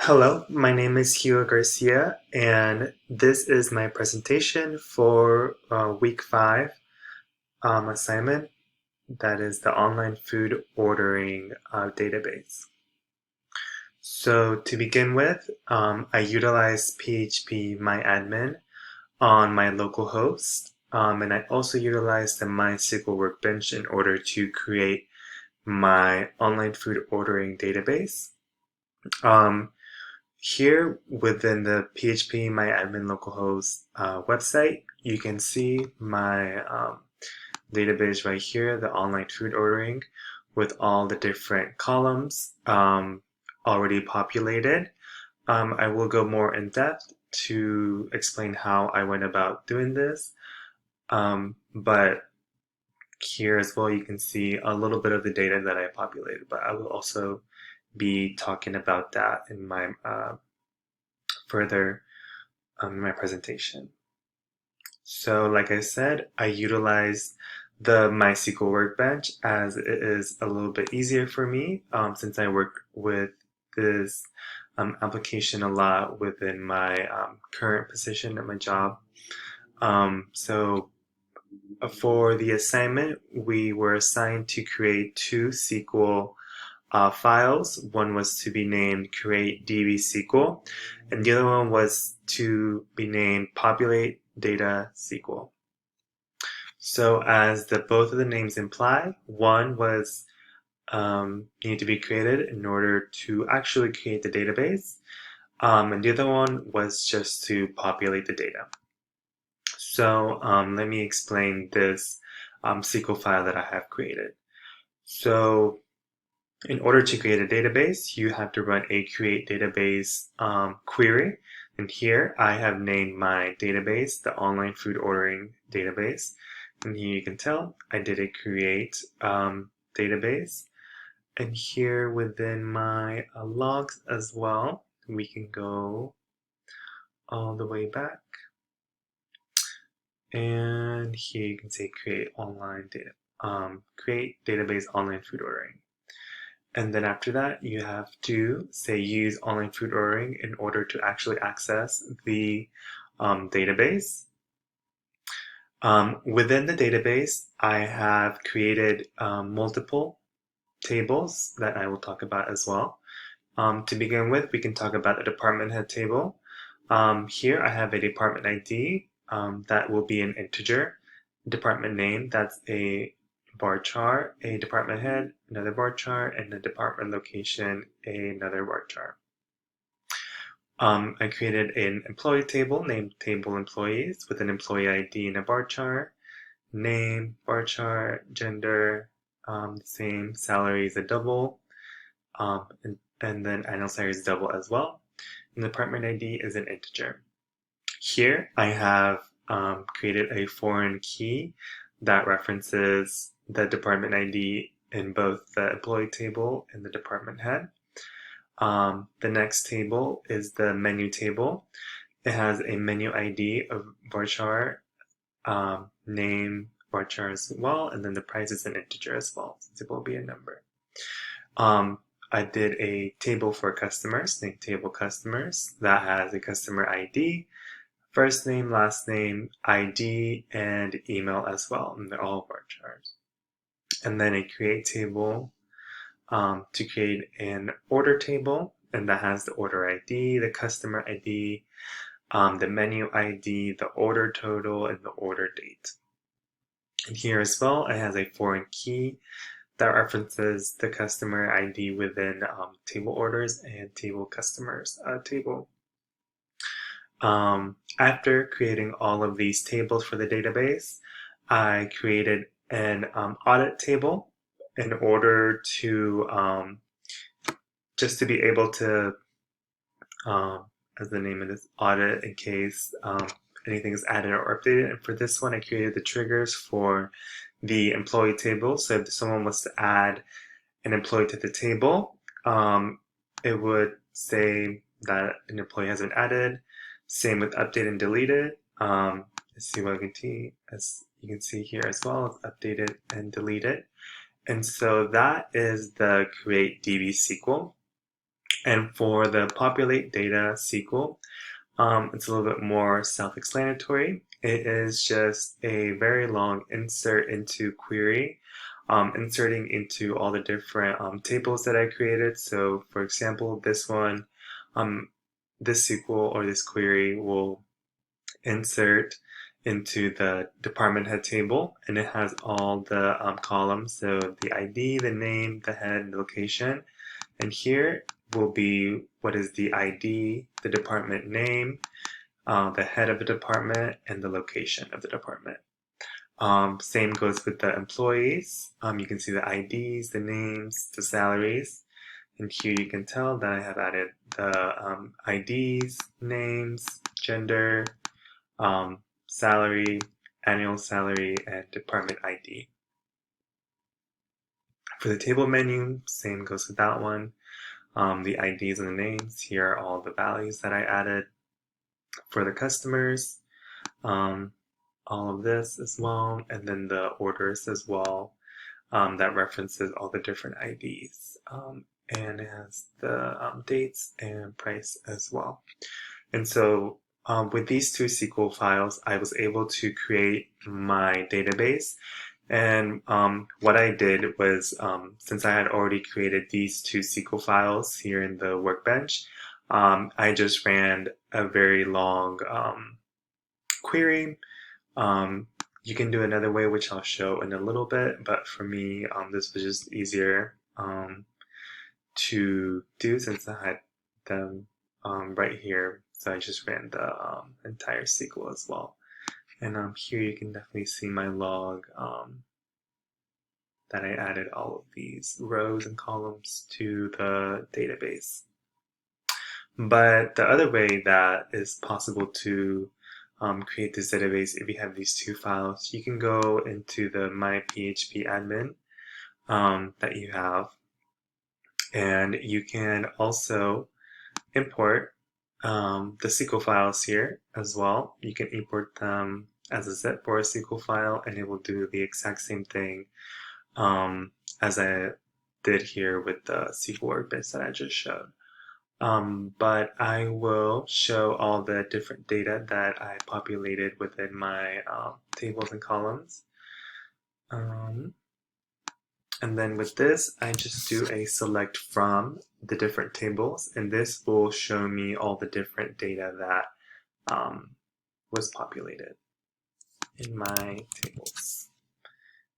Hello, my name is Hugo Garcia, and this is my presentation for week 5 assignment. That is the online food ordering database. So to begin with, I utilize PHP MyAdmin on my local host, and I also utilize the MySQL Workbench in order to create my online food ordering database. Um, Here within the PHP My Admin Localhost website, you can see my database right here, the online food ordering, with all the different columns already populated. I will go more in depth to explain how I went about doing this, but here as well you can see a little bit of the data that I populated, but I will also be talking about that in my further in my presentation. So like I said, I utilize the MySQL Workbench as it is a little bit easier for me since I work with this application a lot within my current position at my job. So for the assignment, we were assigned to create two SQL files. One was to be named create DB SQL, and the other one was to be named populate data SQL. So as both of the names imply, one was needed to be created in order to actually create the database, and the other one was just to populate the data. So let me explain this SQL file that I have created. So in order to create a database, you have to run a create database query. And here I have named my database the online food ordering database. And here you can tell I did a create database. And here within my logs as well, we can go all the way back. And here you can say create online data, create database online food ordering. And then after that, you have to say use online food ordering in order to actually access the database. Within the database, I have created multiple tables that I will talk about as well. To begin with, we can talk about the department head table. Here I have a department ID that will be an integer. Department name, that's a bar chart, a department head, another bar chart, and a department location, another bar chart. I created an employee table named table employees with an employee ID and a bar chart, name, bar chart, gender, same, salary is a double, and then annual salary is double as well. And the department ID is an integer. Here I have created a foreign key that references the department ID in both the employee table and the department head. The next table is the menu table. It has a menu ID of varchar, name varchar as well, and then the price is an integer as well, since it will be a number. I did a table for customers, named table customers, that has a customer ID, first name, last name, ID, and email as well, and they're all varchars. And then a create table to create an order table, and that has the order ID, the customer ID, the menu ID, the order total, and the order date. And here as well, it has a foreign key that references the customer ID within table orders and table customers table. After creating all of these tables for the database, I created an audit table in order to just to be able to, as the name of this, audit in case anything is added or updated. And for this one, I created the triggers for the employee table. So if someone was to add an employee to the table, it would say that an employee has been added. Same with update and deleted. Let's see what I can see. As you can see here as well, it's updated and deleted. And so that is the create DB SQL. And for the populate data SQL, it's a little bit more self-explanatory. It is just a very long insert into query, inserting into all the different tables that I created. So for example, this one, this SQL or this query will insert into the department head table, and it has all the columns, so the ID, the name, the head, the location. And here will be what is the ID, the department name, the head of the department, and the location of the department. Same goes with the employees. You can see the IDs, the names, the salaries. And here you can tell that I have added the IDs, names, gender, salary, annual salary, and department ID. For the table menu, same goes with that one. The IDs and the names, here are all the values that I added. For the customers, all of this as well, and then the orders as well, that references all the different IDs. And it has the dates and price as well. And so with these two SQL files, I was able to create my database. And what I did was, since I had already created these two SQL files here in the workbench, I just ran a very long query. You can do another way, which I'll show in a little bit, but for me, this was just easier to do since I had them right here. So I just ran the entire SQL as well. And here you can definitely see my log that I added all of these rows and columns to the database. But the other way that is possible to create this database, if you have these two files, you can go into the myphpAdmin that you have, and you can also import the SQL files here as well. You can import them as a zip or a SQL file, and it will do the exact same thing as I did here with the SQL workbench that I just showed. But I will show all the different data that I populated within my tables and columns. And then with this, I just do a select from the different tables, and this will show me all the different data that was populated in my tables.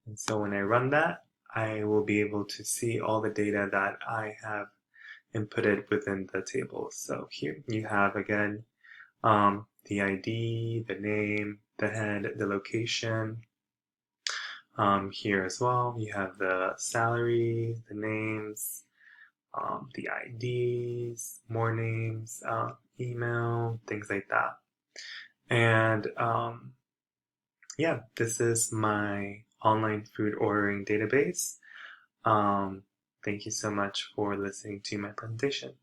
And so when I run that, I will be able to see all the data that I have inputted within the table. So here you have again the ID, the name, the head, the location. Here as well, you have the salary, the names, the IDs, more names, email, things like that. And yeah, this is my online food ordering database. Thank you so much for listening to my presentation.